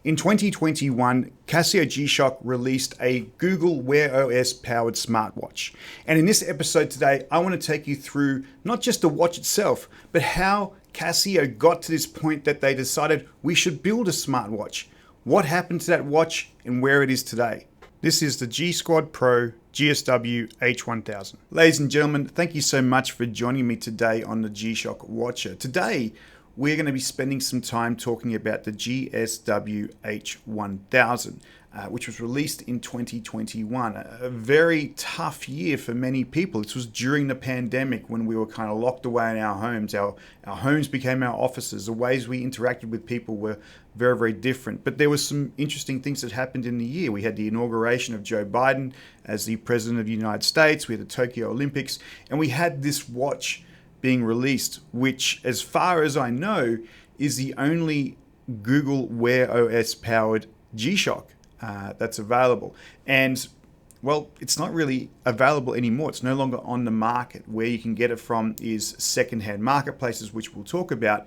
In 2021, Casio G Shock released a Google WearOS powered smartwatch. And in this episode today, I want to take you through not just the watch itself, but how Casio got to this point that they decided we should build a smartwatch. What happened to that watch and where it is today. This is the G Squad Pro GSW-H1000. Ladies and gentlemen, thank you so much for joining me today on the G Shock Watcher. Today, we're going to be spending some time talking about the GSW-H1000, which was released in 2021. A very tough year for many people. This was during the pandemic when we were kind of locked away in our homes. Our homes became our offices. The ways we interacted with people were very, very different. But there were some interesting things that happened in the year. We had the inauguration of Joe Biden as the President of the United States. We had the Tokyo Olympics. And we had this watch being released, which, as far as I know, is the only Google WearOS powered G Shock that's available. And well, it's not really available anymore. It's no longer on the market. Where you can get it from is secondhand marketplaces, which we'll talk about.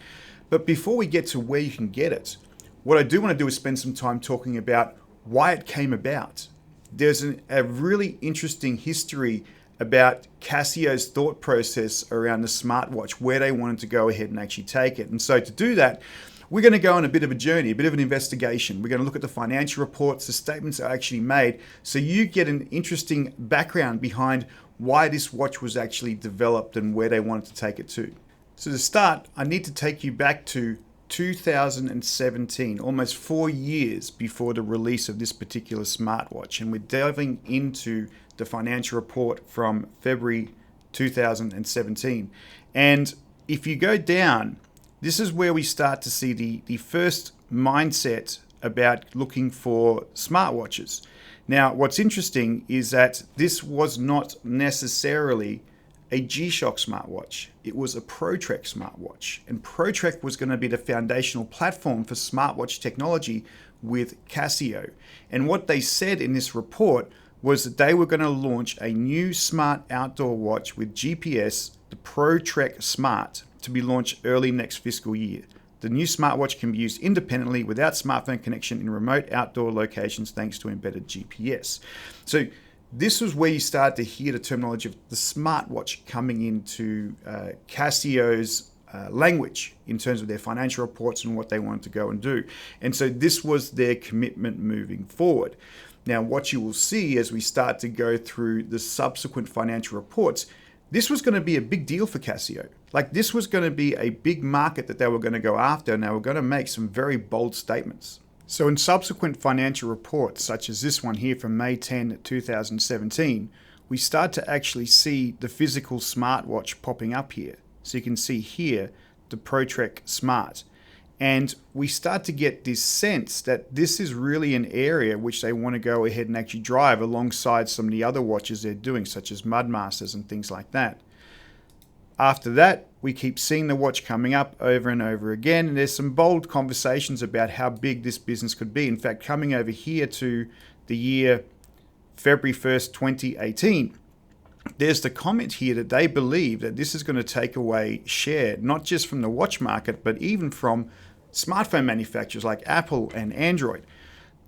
But before we get to where you can get it, what I do want to do is spend some time talking about why it came about. There's a really interesting history about Casio's thought process around the smartwatch, where they wanted to go ahead and actually take it. And so to do that, we're going to go on a bit of a journey, a bit of an investigation. We're going to look at the financial reports, the statements that are actually made, so you get an interesting background behind why this watch was actually developed and where they wanted to take it to. So to start, I need to take you back to 2017, almost 4 years before the release of this particular smartwatch. And we're delving into the financial report from February 2017. And if you go down, this is where we start to see the first mindset about looking for smartwatches. Now, what's interesting is that this was not necessarily a G-Shock smartwatch. It was a ProTrek smartwatch. And ProTrek was going to be the foundational platform for smartwatch technology with Casio. And what they said in this report was that they were going to launch a new smart outdoor watch with GPS, the ProTrek Smart, to be launched early next fiscal year. The new smartwatch can be used independently without smartphone connection in remote outdoor locations thanks to embedded GPS. So this was where you start to hear the terminology of the smartwatch coming into Casio's language in terms of their financial reports and what they wanted to go and do. And so this was their commitment moving forward. Now, what you will see as we start to go through the subsequent financial reports, this was going to be a big deal for Casio. Like, this was going to be a big market that they were going to go after, and they were going to make some very bold statements. So in subsequent financial reports, such as this one here from May 10, 2017, we start to actually see the physical smartwatch popping up here. So you can see here the ProTrek Smart. And we start to get this sense that this is really an area which they want to go ahead and actually drive alongside some of the other watches they're doing, such as Mudmasters and things like that. After that, we keep seeing the watch coming up over and over again. And there's some bold conversations about how big this business could be. In fact, coming over here to the year February 1st, 2018, there's the comment here that they believe that this is going to take away share, not just from the watch market, but even from smartphone manufacturers like Apple and Android.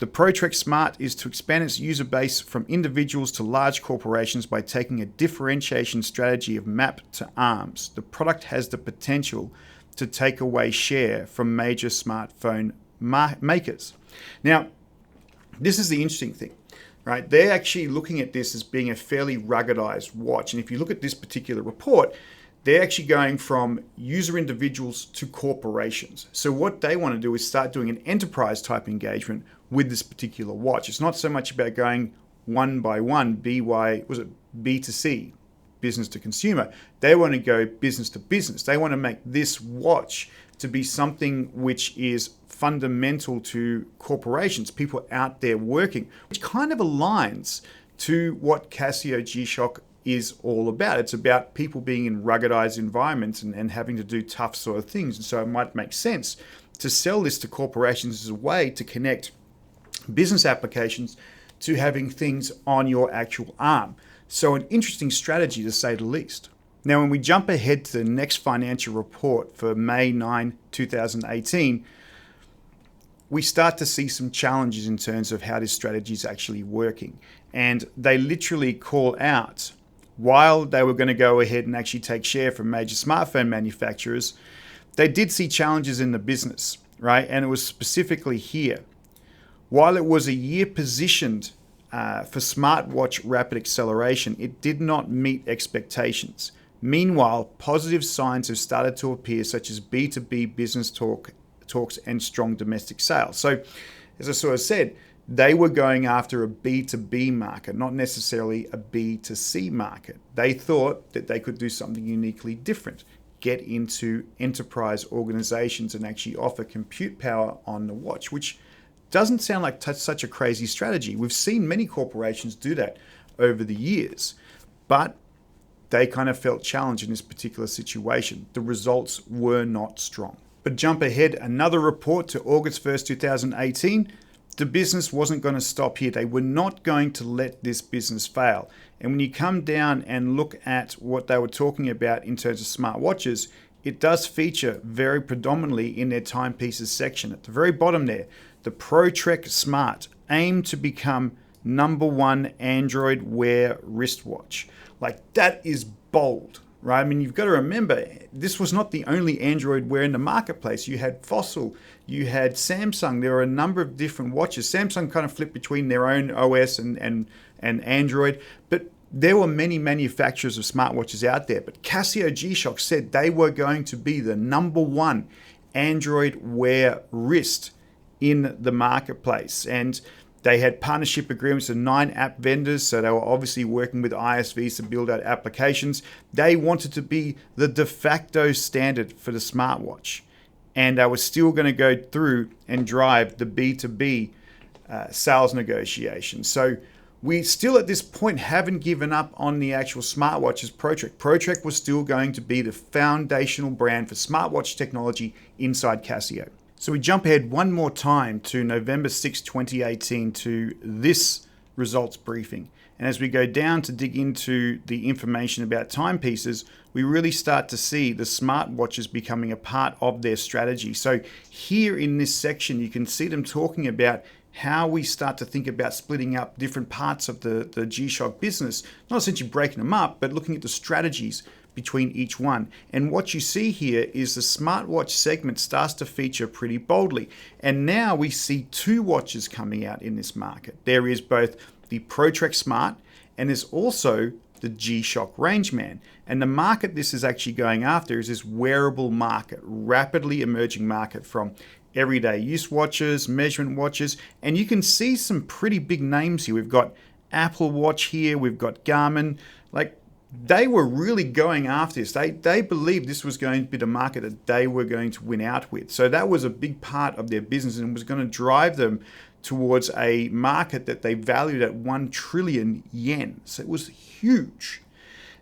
The ProTrek Smart is to expand its user base from individuals to large corporations by taking a differentiation strategy of map to arms. The product has the potential to take away share from major smartphone makers. Now, this is the interesting thing, right? They're actually looking at this as being a fairly ruggedized watch. And if you look at this particular report, they're actually going from user individuals to corporations. So what they want to do is start doing an enterprise type engagement with this particular watch. It's not so much about going one by one, B to C, business to consumer. They want to go business to business. They want to make this watch to be something which is fundamental to corporations, people out there working, which kind of aligns to what Casio G Shock is all about. It's about people being in ruggedized environments and having to do tough sort of things. And so it might make sense to sell this to corporations as a way to connect business applications to having things on your actual arm. So an interesting strategy to say the least. Now, when we jump ahead to the next financial report for May 9, 2018, we start to see some challenges in terms of how this strategy is actually working. And they literally call out, while they were going to go ahead and actually take share from major smartphone manufacturers, they did see challenges in the business, right? And it was specifically here. While it was a year positioned for smartwatch rapid acceleration, it did not meet expectations. Meanwhile, positive signs have started to appear, such as B2B business talks and strong domestic sales. So, as I sort of said, they were going after a B2B market, not necessarily a B2C market. They thought that they could do something uniquely different, get into enterprise organizations and actually offer compute power on the watch, which doesn't sound like such a crazy strategy. We've seen many corporations do that over the years, but they kind of felt challenged in this particular situation. The results were not strong. But jump ahead, another report to August 1st, 2018, the business wasn't going to stop here. They were not going to let this business fail. And when you come down and look at what they were talking about in terms of smartwatches, it does feature very predominantly in their timepieces section. At the very bottom there, the ProTrek Smart aimed to become #1 Android Wear wristwatch. Like, that is bold, right? I mean, you've got to remember, this was not the only Android Wear in the marketplace. You had Fossil, you had Samsung. There were a number of different watches. Samsung kind of flipped between their own OS and Android, but there were many manufacturers of smartwatches out there. But Casio G Shock said they were going to be the #1 Android Wear wrist in the marketplace. And they had partnership agreements with 9 app vendors, so they were obviously working with ISVs to build out applications. They wanted to be the de facto standard for the smartwatch. And they were still going to go through and drive the B2B sales negotiations. So we still at this point haven't given up on the actual smartwatches ProTrek. ProTrek was still going to be the foundational brand for smartwatch technology inside Casio. So we jump ahead one more time to November 6, 2018 to this results briefing. And as we go down to dig into the information about timepieces, we really start to see the smartwatches becoming a part of their strategy. So here in this section, you can see them talking about how we start to think about splitting up different parts of the G-Shock business, not essentially breaking them up, but looking at the strategies between each one. And what you see here is the smartwatch segment starts to feature pretty boldly. And now we see 2 watches coming out in this market. There is both the ProTrek Smart and there's also the G-Shock Rangeman. And the market this is actually going after is this wearable market, rapidly emerging market from everyday use watches, measurement watches, and you can see some pretty big names here. We've got Apple Watch here, we've got Garmin. Like, they were really going after this. They believed this was going to be the market that they were going to win out with. So that was a big part of their business and was going to drive them towards a market that they valued at 1 trillion yen. So it was huge.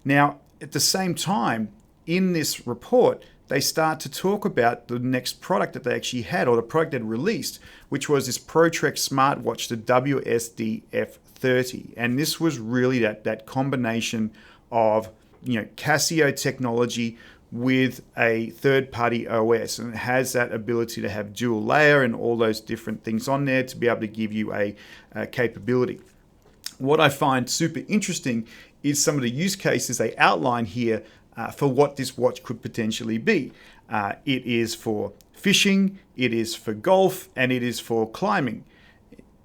Now, at the same time, in this report, they start to talk about the next product that they actually had, or the product they'd released, which was this ProTrek smartwatch, the WSD-F30. And this was really that combination of, Casio technology with a third-party OS, and it has that ability to have dual layer and all those different things on there to be able to give you a capability. What I find super interesting is some of the use cases they outline here for what this watch could potentially be. It is for fishing, it is for golf, and it is for climbing.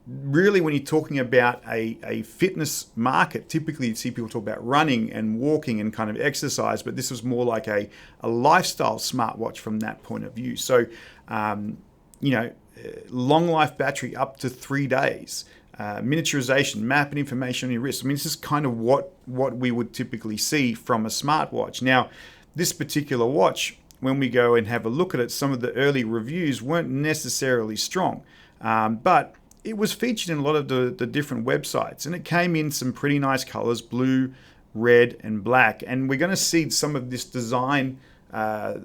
Really, when you're talking about a fitness market, typically you see people talk about running and walking and kind of exercise, but this was more like a lifestyle smartwatch from that point of view. So, long life battery up to 3 days, miniaturization, map and information on your wrist. I mean, this is kind of what we would typically see from a smartwatch. Now, this particular watch, when we go and have a look at it, some of the early reviews weren't necessarily strong, but it was featured in a lot of the different websites, and it came in some pretty nice colors, blue, red, and black. And we're going to see some of this design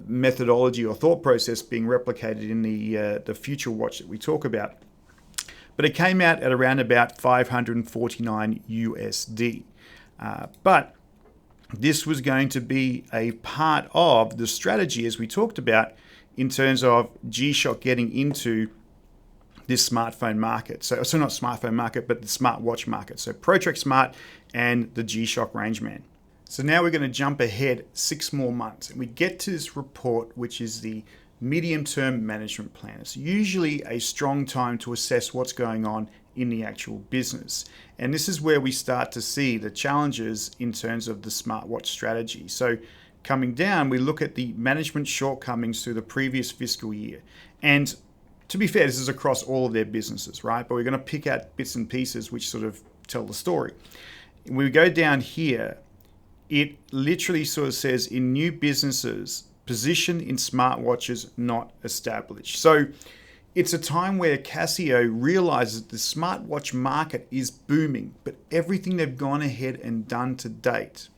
methodology or thought process being replicated in the future watch that we talk about. But it came out at around about $549 USD. But this was going to be a part of the strategy, as we talked about, in terms of G-Shock getting into this smartphone market. So not smartphone market, but the smartwatch market. So ProTrack Smart and the G Shock Rangeman. So now we're going to jump ahead 6 more months and we get to this report, which is the medium-term management plan. It's usually a strong time to assess what's going on in the actual business. And this is where we start to see the challenges in terms of the smartwatch strategy. So coming down, we look at the management shortcomings through the previous fiscal year. And to be fair, this is across all of their businesses, right? But we're going to pick out bits and pieces which sort of tell the story. When we go down here, it literally sort of says in new businesses, position in smartwatches not established. So it's a time where Casio realizes the smartwatch market is booming, but everything they've gone ahead and done to date,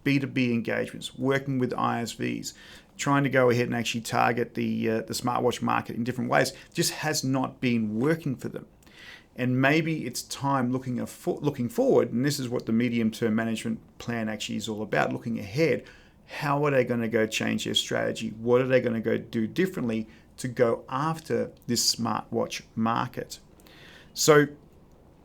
B2B engagements, working with ISVs, trying to go ahead and actually target the smartwatch market in different ways, just has not been working for them. And maybe it's time looking forward, and this is what the medium-term management plan actually is all about, looking ahead. How are they going to go change their strategy? What are they going to go do differently to go after this smartwatch market? So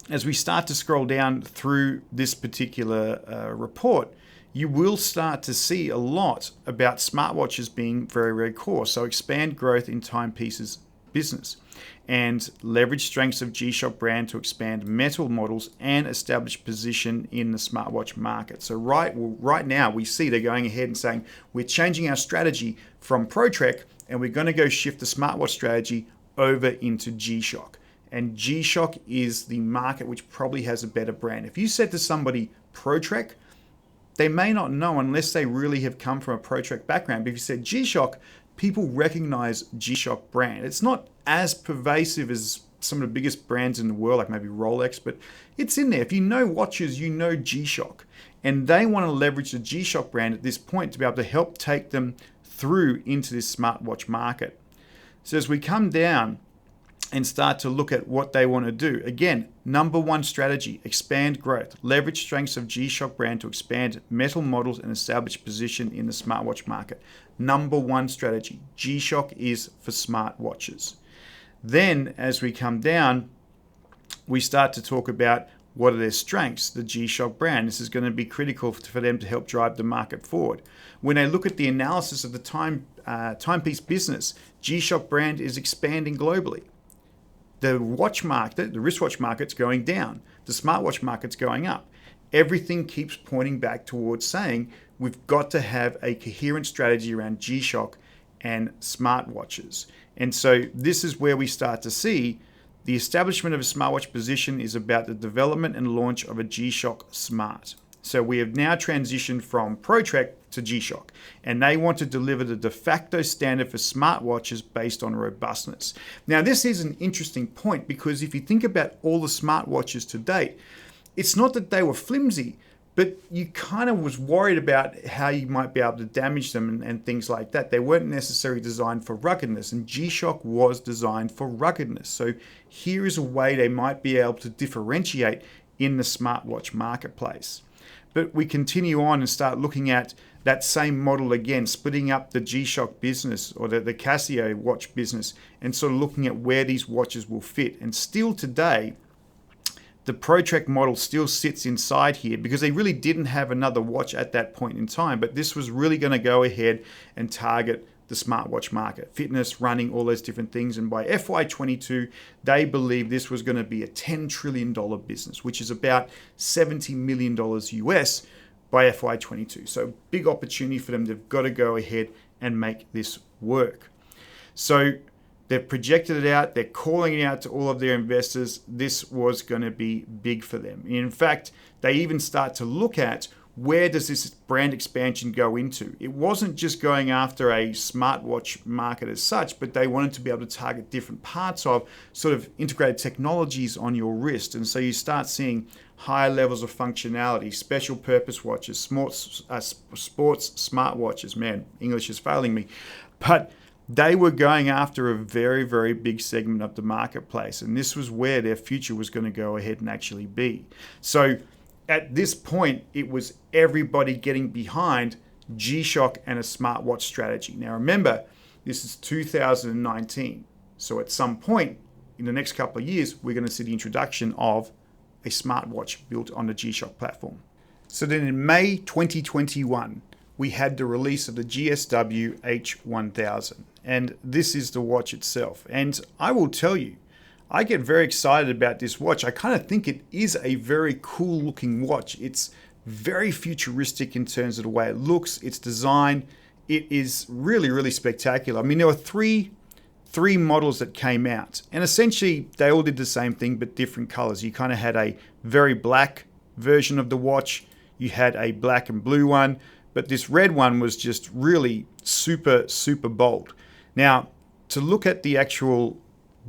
as we start to scroll down through this particular report, you will start to see a lot about smartwatches being very, very core. So expand growth in timepieces business and leverage strengths of G Shock brand to expand metal models and establish position in the smartwatch market. So right now we see they're going ahead and saying we're changing our strategy from ProTrack and we're going to go shift the smartwatch strategy over into G Shock. And G Shock is the market which probably has a better brand. If you said to somebody ProTrack, they may not know unless they really have come from a ProTrack background. But if you said G Shock, people recognize G Shock brand. It's not as pervasive as some of the biggest brands in the world, like maybe Rolex, but it's in there. If you know watches, you know G Shock. And they want to leverage the G Shock brand at this point to be able to help take them through into this smartwatch market. So as we come down and start to look at what they want to do, again, number one strategy, expand growth, leverage strengths of G Shock brand to expand metal models and establish position in the smartwatch market. Number one strategy, G Shock is for smartwatches. Then as we come down, we start to talk about what are their strengths, the G Shock brand. This is going to be critical for them to help drive the market forward. When they look at the analysis of the timepiece business, G Shock brand is expanding globally. The watch market, the wristwatch market's going down. The smartwatch market's going up. Everything keeps pointing back towards saying we've got to have a coherent strategy around G Shock and smartwatches. And so this is where we start to see the establishment of a smartwatch position is about the development and launch of a G Shock Smart. So we have now transitioned from ProTrack to G Shock, and they want to deliver the de facto standard for smartwatches based on robustness. Now, this is an interesting point because if you think about all the smartwatches to date, it's not that they were flimsy, but you kind of was worried about how you might be able to damage them and things like that. They weren't necessarily designed for ruggedness, and G Shock was designed for ruggedness. So here is a way they might be able to differentiate in the smartwatch marketplace. But we continue on and start looking at that same model again, splitting up the G Shock business or the Casio watch business and sort of looking at where these watches will fit. And still today, the ProTrack model still sits inside here because they really didn't have another watch at that point in time. But this was really going to go ahead and target the smartwatch market, fitness, running, all those different things. And by FY22, they believe this was going to be a $10 trillion business, which is about $70 million US by FY22. So big opportunity for them. They've got to go ahead and make this work. So they've projected it out. They're calling it out to all of their investors. This was going to be big for them. In fact, they even start to look at where does this brand expansion go into? It wasn't just going after a smartwatch market as such, but they wanted to be able to target different parts of sort of integrated technologies on your wrist. And so you start seeing higher levels of functionality, special purpose watches, sports smartwatches. Man, English is failing me. But they were going after a very, very big segment of the marketplace. And this was where their future was going to go ahead and actually be. So at this point, it was everybody getting behind G Shock and a smartwatch strategy. Now remember, this is 2019. So at some point, in the next couple of years, we're going to see the introduction of a smartwatch built on the G Shock platform. So then in May 2021, we had the release of the GSW-H1000. And this is the watch itself. And I will tell you, I get very excited about this watch. I kind of think it is a very cool looking watch. It's very futuristic in terms of the way it looks, its design. It is really, really spectacular. I mean, there were three models that came out, and essentially they all did the same thing but different colors. You kind of had a very black version of the watch, you had a black and blue one, but this red one was just really super, super bold. Now, to look at the actual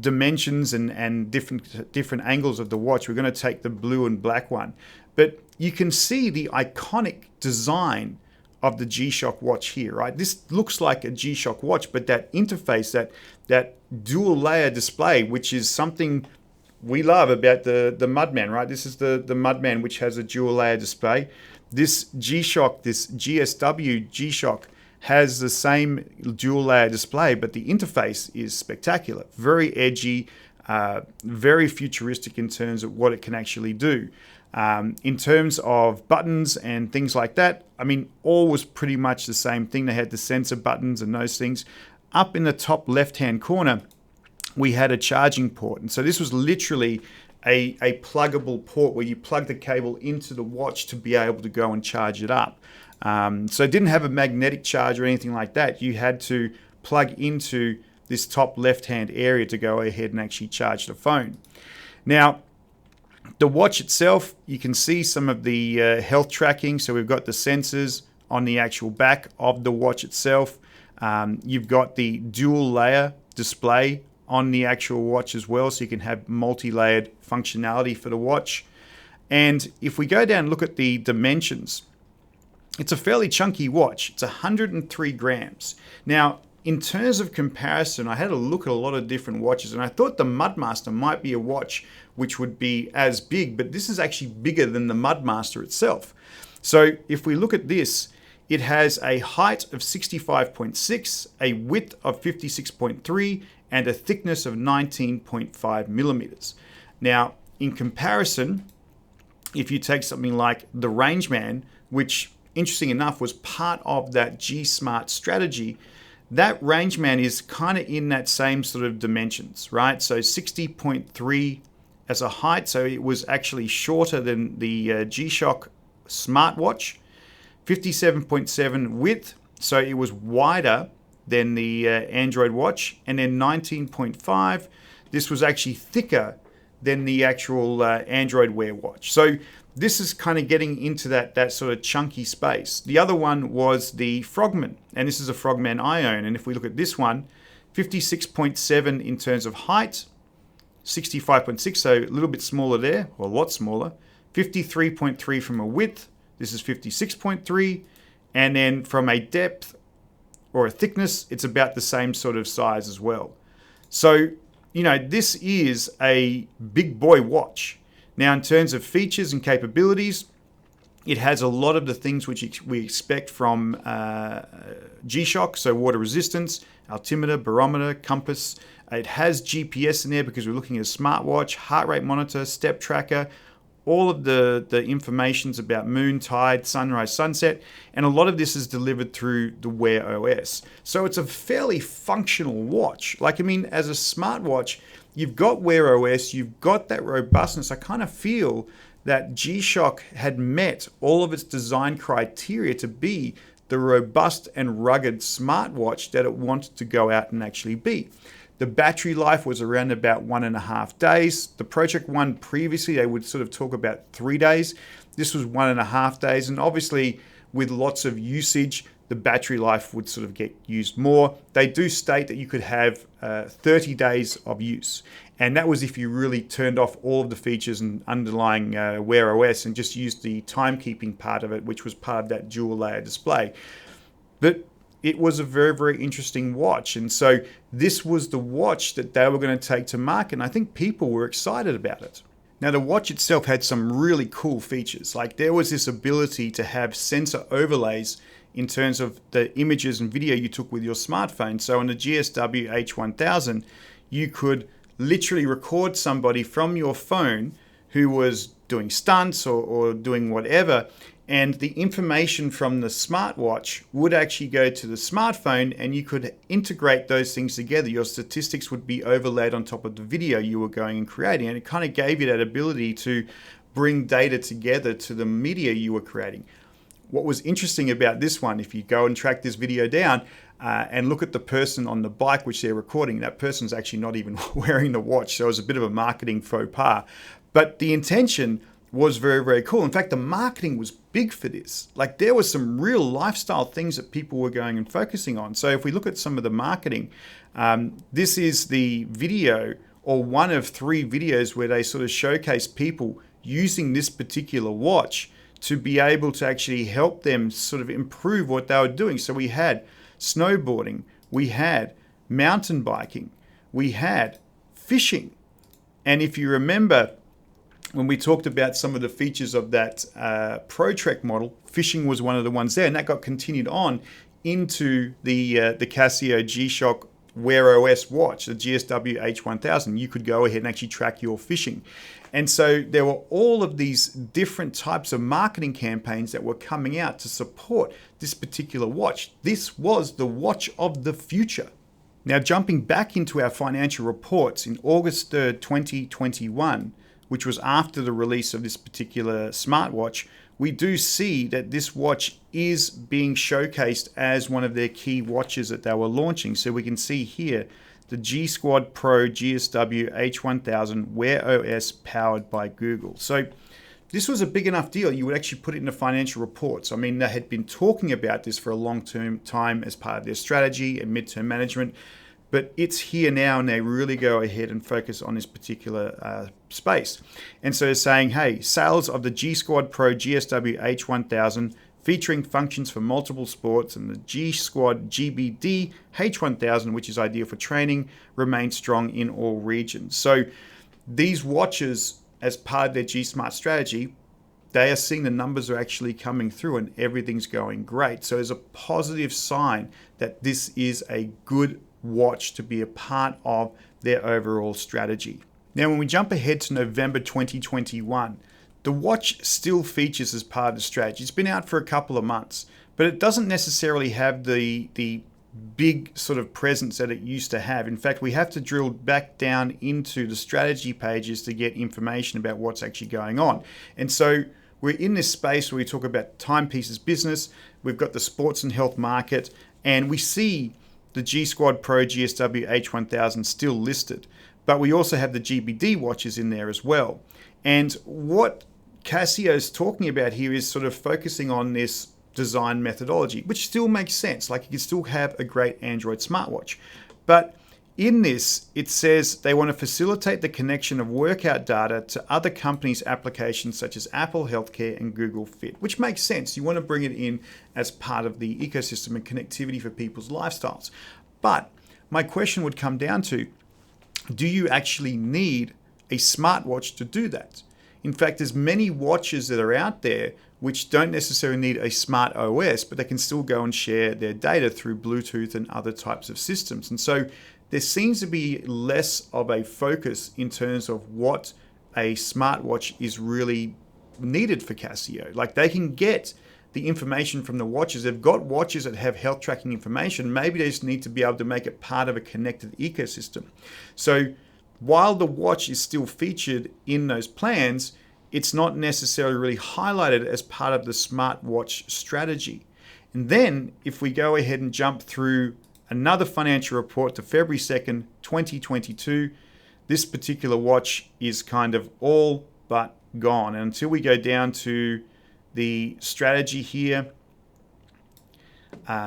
dimensions and different angles of the watch, we're going to take the blue and black one. But you can see the iconic design of the G Shock watch here, right? This looks like a G Shock watch, but that interface, that dual layer display, which is something we love about the Mudman, right? This is the Mudman, which has a dual layer display. This G Shock, this GSW G Shock, has the same dual layer display, but the interface is spectacular, very edgy, very futuristic in terms of what it can actually do. In terms of buttons and things like that, I mean, all was pretty much the same thing. They had the sensor buttons and those things. Up in the top left-hand corner, we had a charging port. And so this was literally a pluggable port where you plug the cable into the watch to be able to go and charge it up. So it didn't have a magnetic charge or anything like that. You had to plug into this top left-hand area to go ahead and actually charge the phone. Now, the watch itself, you can see some of the health tracking. So we've got the sensors on the actual back of the watch itself. You've got the dual layer display on the actual watch as well, so you can have multi-layered functionality for the watch. And if we go down and look at the dimensions, it's a fairly chunky watch. It's 103 grams. Now, in terms of comparison, I had a look at a lot of different watches, and I thought the Mudmaster might be a watch which would be as big, but this is actually bigger than the Mudmaster itself. So if we look at this, it has a height of 65.6, a width of 56.3, and a thickness of 19.5 millimeters. Now, in comparison, if you take something like the Rangeman, which interesting enough was part of that G Smart strategy, that Rangeman is kind of in that same sort of dimensions, right? So 60.3 as a height, so it was actually shorter than the G Shock smartwatch. 57.7 width, so it was wider than the Android watch, and then 19.5. This was actually thicker than the actual Android Wear watch. So this is kind of getting into that sort of chunky space. The other one was the Frogman, and this is a Frogman I own. And if we look at this one, 56.7 in terms of height, 65.6, so a little bit smaller there, or a lot smaller. 53.3 from a width, this is 56.3, and then from a depth or a thickness, it's about the same sort of size as well. So, you know, this is a big boy watch. Now, in terms of features and capabilities, it has a lot of the things which we expect from G Shock, so water resistance, altimeter, barometer, compass. It has GPS in there because we're looking at a smartwatch, heart rate monitor, step tracker, all of the information's about moon, tide, sunrise, sunset, and a lot of this is delivered through the WearOS. So it's a fairly functional watch. Like, I mean, as a smartwatch, you've got WearOS, you've got that robustness. I kind of feel that G Shock had met all of its design criteria to be the robust and rugged smartwatch that it wanted to go out and actually be. The battery life was around about 1.5 days. The Project One previously, they would sort of talk about 3 days. This was 1.5 days. And obviously with lots of usage, the battery life would sort of get used more. They do state that you could have 30 days of use. And that was if you really turned off all of the features and underlying WearOS and just used the timekeeping part of it, which was part of that dual layer display. But it was a very, very interesting watch. And so this was the watch that they were going to take to market. And I think people were excited about it. Now, the watch itself had some really cool features. Like, there was this ability to have sensor overlays in terms of the images and video you took with your smartphone. So on the GSW-H1000, you could literally record somebody from your phone who was doing stunts or doing whatever, and the information from the smartwatch would actually go to the smartphone, and you could integrate those things together. Your statistics would be overlaid on top of the video you were going and creating, and it kind of gave you that ability to bring data together to the media you were creating. What was interesting about this one, if you go and track this video down and look at the person on the bike which they're recording, that person's actually not even wearing the watch, so it was a bit of a marketing faux pas. But the intention was very, very cool. In fact, the marketing was big for this. Like, there was some real lifestyle things that people were going and focusing on. So if we look at some of the marketing, this is the video, or one of 3 videos where they sort of showcase people using this particular watch to be able to actually help them sort of improve what they were doing. So we had snowboarding, we had mountain biking, we had fishing. And if you remember, when we talked about some of the features of that Pro Trek model, fishing was one of the ones there, and that got continued on into the Casio G Shock WearOS watch, the GSW-H1000. You could go ahead and actually track your fishing. And so there were all of these different types of marketing campaigns that were coming out to support this particular watch. This was the watch of the future. Now, jumping back into our financial reports in August 3rd, 2021, which was after the release of this particular smartwatch, we do see that this watch is being showcased as one of their key watches that they were launching. So we can see here the G Squad Pro GSW-H1000 WearOS powered by Google. So this was a big enough deal. You would actually put it in the financial reports. I mean, they had been talking about this for a long-term time as part of their strategy and midterm management, but it's here now, and they really go ahead and focus on this particular space. And so they're saying, hey, sales of the G Squad Pro GSW-H1000 featuring functions for multiple sports, and the G Squad GBD H1000, which is ideal for training, remain strong in all regions. So these watches, as part of their G Smart strategy, they are seeing the numbers are actually coming through and everything's going great. So there's a positive sign that this is a good watch to be a part of their overall strategy. Now, when we jump ahead to November 2021, the watch still features as part of the strategy. It's been out for a couple of months, but it doesn't necessarily have the big sort of presence that it used to have. In fact, we have to drill back down into the strategy pages to get information about what's actually going on. And so we're in this space where we talk about timepieces business, we've got the sports and health market, and we see the G Squad Pro GSW-H1000 still listed. But we also have the GBD watches in there as well. And what Casio's talking about here is sort of focusing on this design methodology, which still makes sense. Like, you can still have a great Android smartwatch. But in this, it says they want to facilitate the connection of workout data to other companies' applications such as Apple Healthcare and Google Fit, which makes sense. You want to bring it in as part of the ecosystem and connectivity for people's lifestyles. But my question would come down to, do you actually need a smartwatch to do that? In fact, there's many watches that are out there which don't necessarily need a smart OS, but they can still go and share their data through Bluetooth and other types of systems. And so there seems to be less of a focus in terms of what a smartwatch is really needed for Casio. Like, they can get the information from the watches. They've got watches that have health tracking information. Maybe they just need to be able to make it part of a connected ecosystem. So while the watch is still featured in those plans, it's not necessarily really highlighted as part of the smartwatch strategy. And then if we go ahead and jump through another financial report to February 2nd, 2022, this particular watch is kind of all but gone. And until we go down to the strategy here,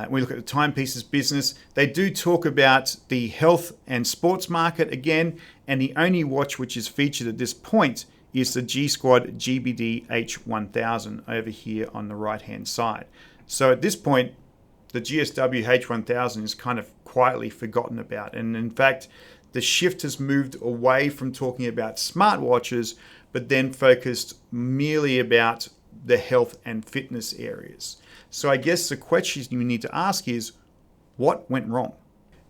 we look at the timepieces business, they do talk about the health and sports market again, and the only watch which is featured at this point is the G Squad GBD H1000 over here on the right hand side. So at this point, the GSW H1000 is kind of quietly forgotten about, and in fact the shift has moved away from talking about smartwatches, but then focused merely about the health and fitness areas. So I guess the question you need to ask is, what went wrong?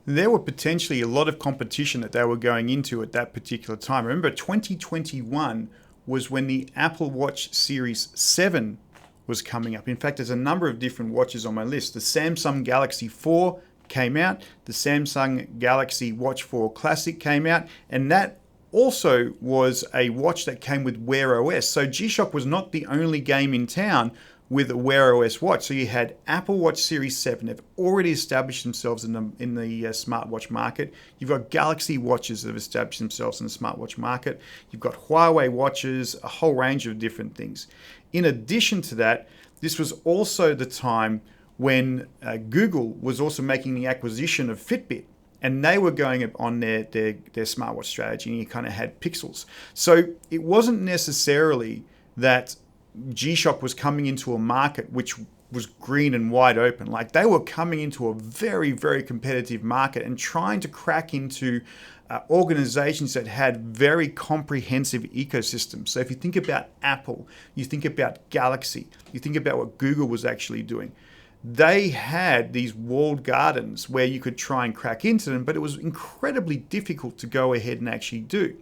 There were potentially a lot of competition that they were going into at that particular time. Remember, 2021 was when the Apple Watch Series 7 was coming up. In fact, there's a number of different watches on my list. The Samsung Galaxy 4 came out, the Samsung Galaxy Watch 4 Classic came out, and that also was a watch that came with WearOS. So G-Shock was not the only game in town with a WearOS watch. So you had Apple Watch Series 7. They've already established themselves in the smartwatch market. You've got Galaxy watches that have established themselves in the smartwatch market. You've got Huawei watches, a whole range of different things. In addition to that, this was also the time when Google was also making the acquisition of Fitbit. And they were going on their smartwatch strategy, and you kind of had pixels. So it wasn't necessarily that G-Shock was coming into a market which was green and wide open. Like, they were coming into a very, very competitive market and trying to crack into organizations that had very comprehensive ecosystems. So if you think about Apple, you think about Galaxy, you think about what Google was actually doing. They had these walled gardens where you could try and crack into them, but it was incredibly difficult to go ahead and actually do.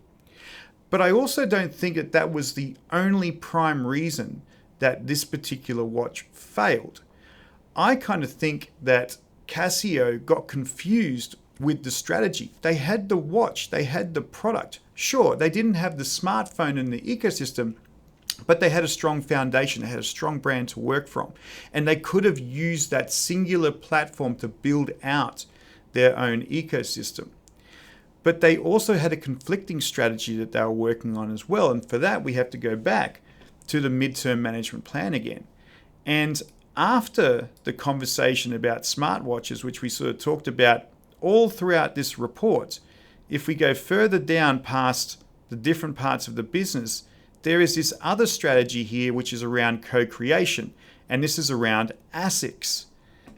But I also don't think that that was the only prime reason that this particular watch failed. I kind of think that Casio got confused with the strategy. They had the watch, they had the product. Sure, they didn't have the smartphone and the ecosystem, but they had a strong foundation, they had a strong brand to work from. And they could have used that singular platform to build out their own ecosystem. But they also had a conflicting strategy that they were working on as well. And for that, we have to go back to the midterm management plan again. And after the conversation about smartwatches, which we sort of talked about all throughout this report, if we go further down past the different parts of the business, there is this other strategy here, which is around co-creation, and this is around ASICS.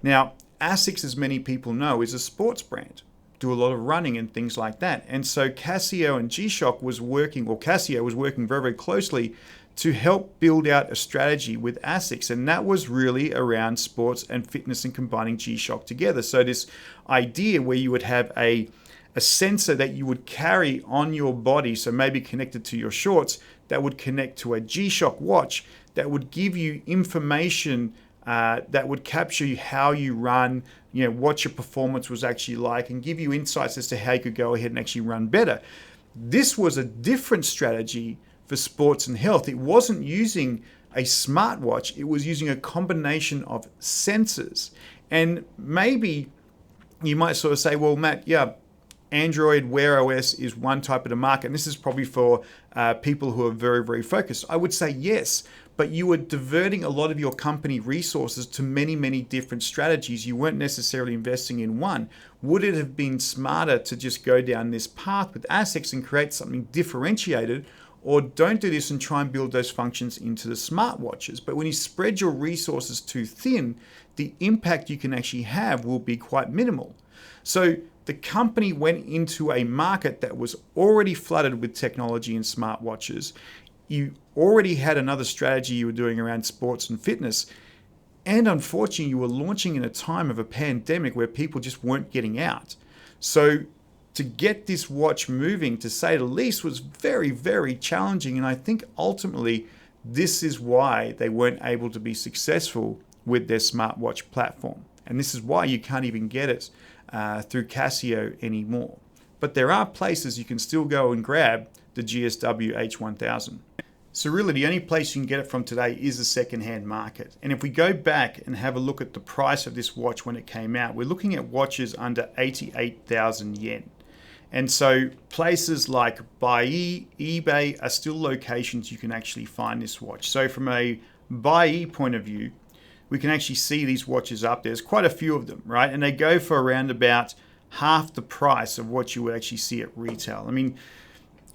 Now, ASICS, as many people know, is a sports brand, do a lot of running and things like that. And so Casio and G-Shock was working, or Casio was working very, very closely to help build out a strategy with ASICS, and that was really around sports and fitness and combining G-Shock together. So this idea where you would have a sensor that you would carry on your body, so maybe connected to your shorts, that would connect to a G-Shock watch that would give you information that would capture how you run, what your performance was actually like, and give you insights as to how you could go ahead and actually run better. This was a different strategy for sports and health. It wasn't using a smartwatch, it was using a combination of sensors. And maybe you might sort of say, well, Matt, yeah, Android Wear OS is one type of the market, and this is probably for people who are very, very focused. I would say yes, but you were diverting a lot of your company resources to many, many different strategies. You weren't necessarily investing in one. Would it have been smarter to just go down this path with ASICS and create something differentiated, or don't do this and try and build those functions into the smartwatches? But when you spread your resources too thin, the impact you can actually have will be quite minimal. So the company went into a market that was already flooded with technology and smartwatches. You already had another strategy you were doing around sports and fitness. And unfortunately, you were launching in a time of a pandemic where people just weren't getting out. So to get this watch moving, to say the least, was very, very challenging. And I think ultimately, this is why they weren't able to be successful with their smartwatch platform. And this is why you can't even get it through Casio anymore. But there are places you can still go and grab the GSW-H1000. So really the only place you can get it from today is the secondhand market. And if we go back and have a look at the price of this watch when it came out, we're looking at watches under 88,000 yen. And so places like Buy, eBay are still locations you can actually find this watch. So from a Buy point of view, we can actually see these watches up there. There's quite a few of them, right? And they go for around about half the price of what you would actually see at retail. I mean,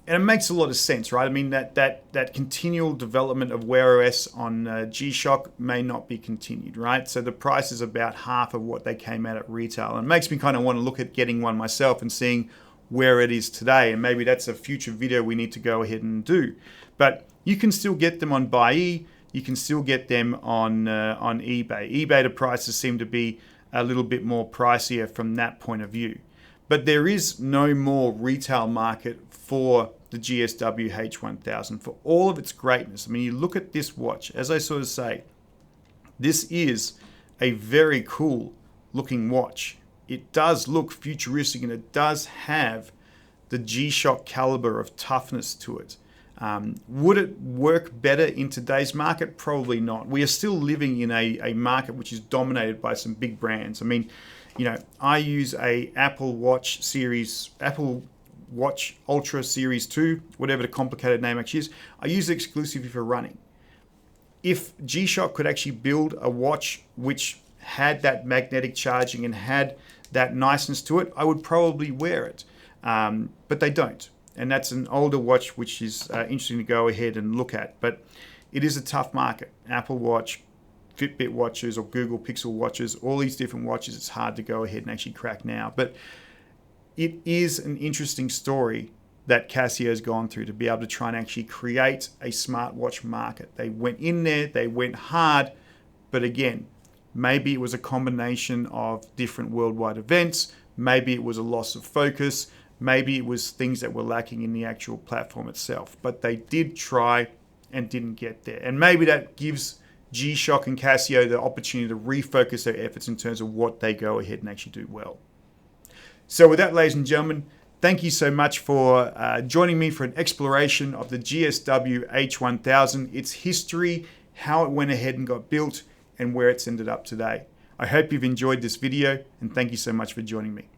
and it makes a lot of sense, right? I mean, that continual development of WearOS on G-Shock may not be continued, right? So the price is about half of what they came out at retail. And it makes me kind of want to look at getting one myself and seeing where it is today. And maybe that's a future video we need to go ahead and do. But you can still get them on Buy. You can still get them on eBay. eBay, the prices seem to be a little bit more pricier from that point of view. But there is no more retail market for the GSW-H1000 for all of its greatness. I mean, you look at this watch, as I sort of say, this is a very cool looking watch. It does look futuristic and it does have the G Shock caliber of toughness to it. Would it work better in today's market? Probably not. We are still living in a market which is dominated by some big brands. I mean, I use a Apple Watch Ultra Series 2, whatever the complicated name actually is. I use it exclusively for running. If G Shock could actually build a watch which had that magnetic charging and had that niceness to it, I would probably wear it. But they don't. And that's an older watch, which is interesting to go ahead and look at. But it is a tough market. Apple Watch, Fitbit watches, or Google Pixel watches, all these different watches, it's hard to go ahead and actually crack now. But it is an interesting story that Casio's gone through to be able to try and actually create a smartwatch market. They went in there, they went hard, but again, maybe it was a combination of different worldwide events, maybe it was a loss of focus, maybe it was things that were lacking in the actual platform itself. But they did try and didn't get there. And maybe that gives G Shock and Casio the opportunity to refocus their efforts in terms of what they go ahead and actually do well. So with that, ladies and gentlemen, thank you so much for joining me for an exploration of the GSW-H1000, its history, how it went ahead and got built, and where it's ended up today. I hope you've enjoyed this video, and thank you so much for joining me.